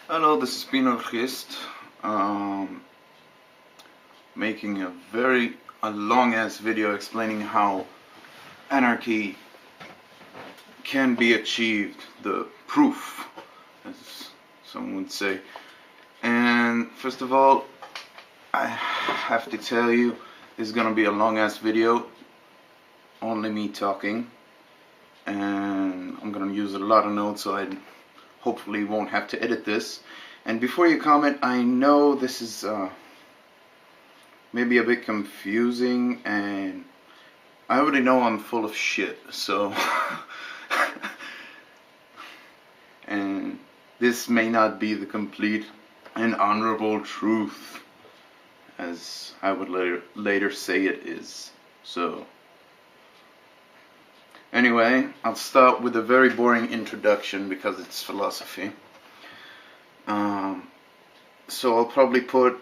Hello, this is peanarchist, making a long-ass video explaining how anarchy can be achieved, the proof, as some would say. And first of all, I have to tell you, this is gonna be a long-ass video, only me talking, and I'm gonna use a lot of notes, so I hopefully won't have to edit this. And before you comment, I know this is maybe a bit confusing, and I already know I'm full of shit, so and this may not be the complete and honorable truth as I would later say it is. So anyway, I'll start with a very boring introduction because it's philosophy. So I'll probably put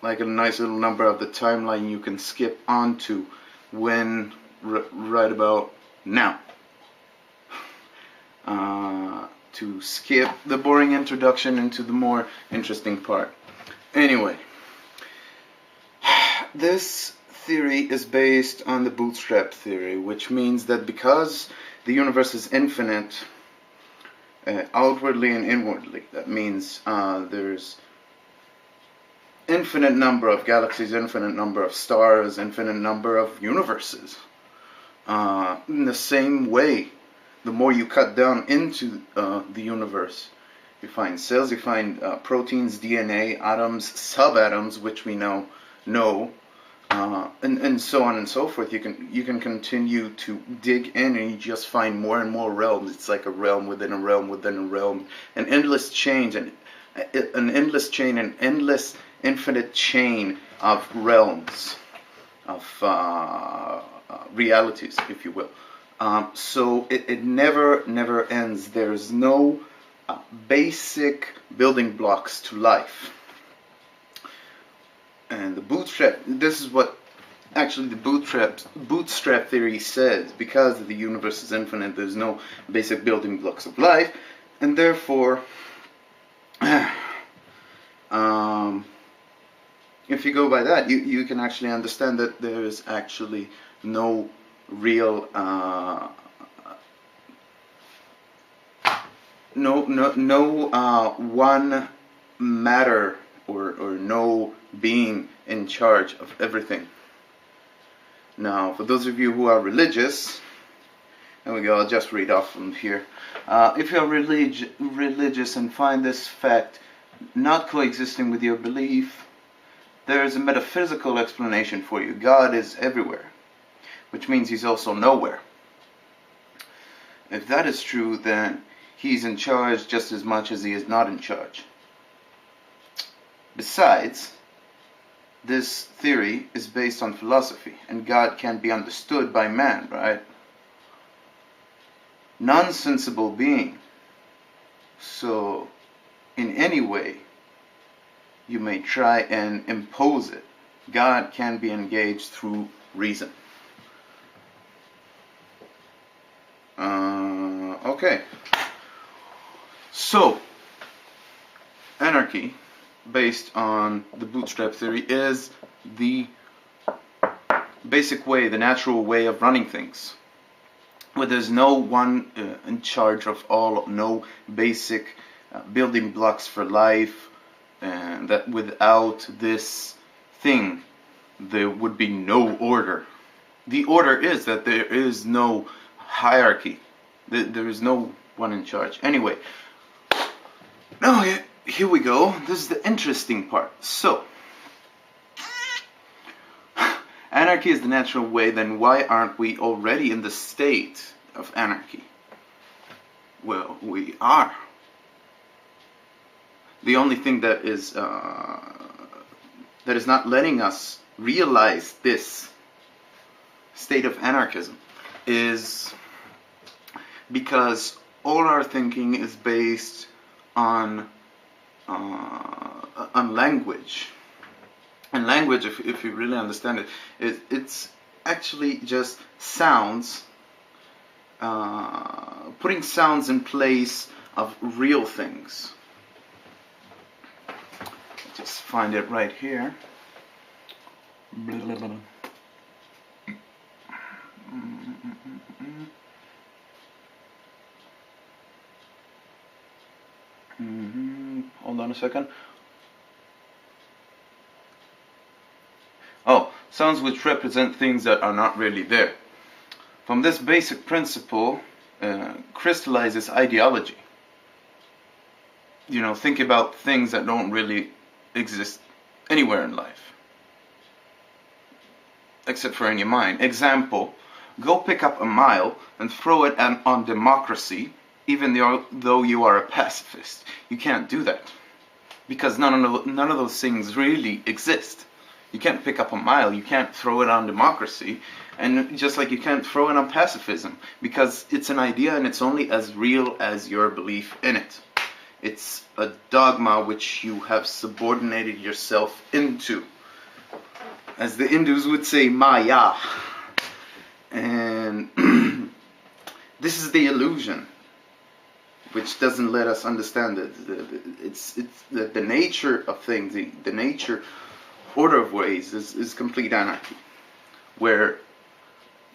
like a nice little number of the timeline you can skip onto when right about now. To skip the boring introduction into the more interesting part. Anyway, this theory is based on the Bootstrap theory, which means that because the universe is infinite, outwardly and inwardly, that means there's infinite number of galaxies, infinite number of stars, infinite number of universes. In the same way, the more you cut down into the universe, you find cells, you find proteins, DNA, atoms, subatoms, which we know, and so on and so forth. You can continue to dig in, and you just find more and more realms. It's like a realm within a realm within a realm, an endless change, an endless chain, an endless infinite chain of realms, of realities, if you will. So it never ends. There's no basic building blocks to life. And the Bootstrap, this is what actually the Bootstrap theory says. Because the universe is infinite, there's no basic building blocks of life, and therefore if you go by that, you can actually understand that there is actually no real one matter or no being in charge of everything. Now, for those of you who are religious, there we go, I'll just read off from here. If you are religious and find this fact not coexisting with your belief, there is a metaphysical explanation for you. God is everywhere, which means He's also nowhere. If that is true, then He's in charge just as much as He is not in charge. Besides, this theory is based on philosophy, and God can be understood by man, right? Non-sensible being. So, in any way, you may try and impose it. God can be engaged through reason. Okay. So, anarchy, based on the Bootstrap theory, is the basic way, the natural way of running things, where there's no one in charge of all, no basic building blocks for life, and that without this thing there would be no order. The order is that there is no hierarchy, there is no one in charge. Anyway, now here we go. This is the interesting part. So, anarchy is the natural way, then why aren't we already in the state of anarchy? Well, we are. The only thing that is not letting us realize this state of anarchism is because all our thinking is based on language. And language, if you really understand it, it's actually just sounds, putting sounds in place of real things. Just find it right here. Hold on a second. Oh, sounds which represent things that are not really there. From this basic principle crystallizes ideology. You know, think about things that don't really exist anywhere in life, except for in your mind. Example, go pick up a mile and throw it on democracy, even though you are a pacifist. You can't do that, because none of those things really exist. You can't pick up a mile, you can't throw it on democracy, and just like you can't throw it on pacifism, because it's an idea and it's only as real as your belief in it. It's a dogma which you have subordinated yourself into. As the Hindus would say, Maya. And this is the illusion, which doesn't let us understand it. It's the nature of things, the nature, order of ways is complete anarchy. Where,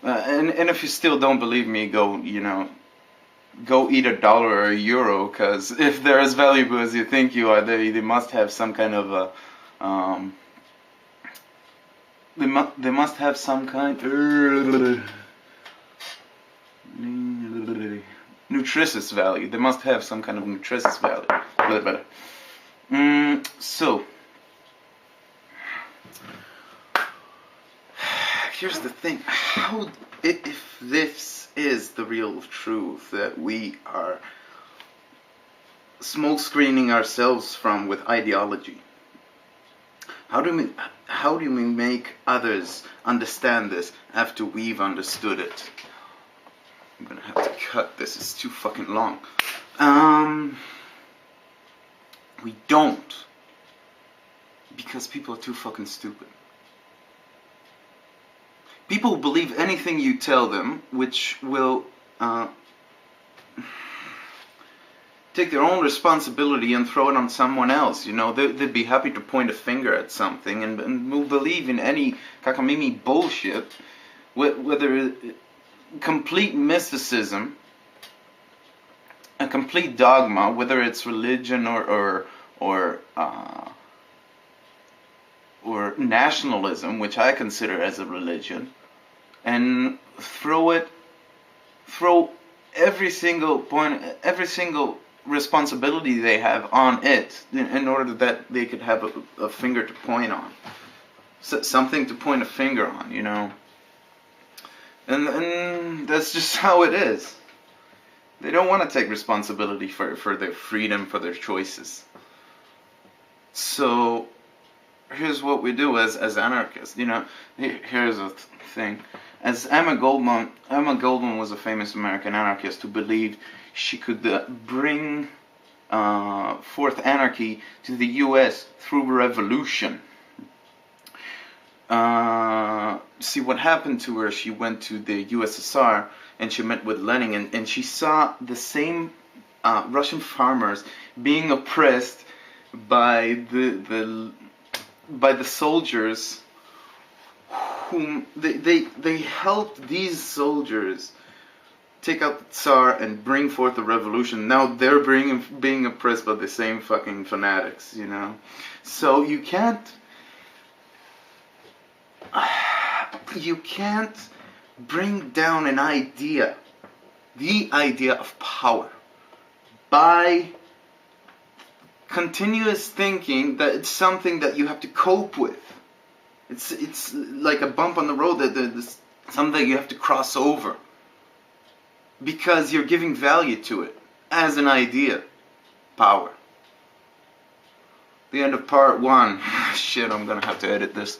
and if you still don't believe me, go eat $1 or €1, because if they're as valuable as you think you are, they must have some kind of a, they must have some kind nutritious value. They must have some kind of nutritious value. So here's the thing: how, if this is the real truth that we are smoke screening ourselves from with ideology, how do we make others understand this after we've understood it? I'm gonna have to cut this, it's too fucking long. We don't, because people are too fucking stupid. People believe anything you tell them, which will take their own responsibility and throw it on someone else. You know, they'd be happy to point a finger at something and will believe in any kakamimi bullshit, whether complete mysticism, a complete dogma, whether it's religion or nationalism, which I consider as a religion, and throw every single responsibility they have on it, in order that they could have a finger to point on, something to point a finger on, you know. And that's just how it is. They don't want to take responsibility for their freedom, for their choices. So here's what we do as anarchists. You know, here's a thing. As Emma Goldman was a famous American anarchist who believed she could bring forth anarchy to the U.S. through revolution. See what happened to her. She went to the USSR and she met with Lenin, and she saw the same Russian farmers being oppressed by the soldiers, whom they helped these soldiers take out the Tsar and bring forth the revolution. Now they're being oppressed by the same fucking fanatics, you know. So you can't bring down an idea, the idea of power, by continuous thinking that it's something that you have to cope with. It's like a bump on the road, that something you have to cross over, because you're giving value to it as an idea. Power. The end of part 1. Shit, I'm gonna have to edit this.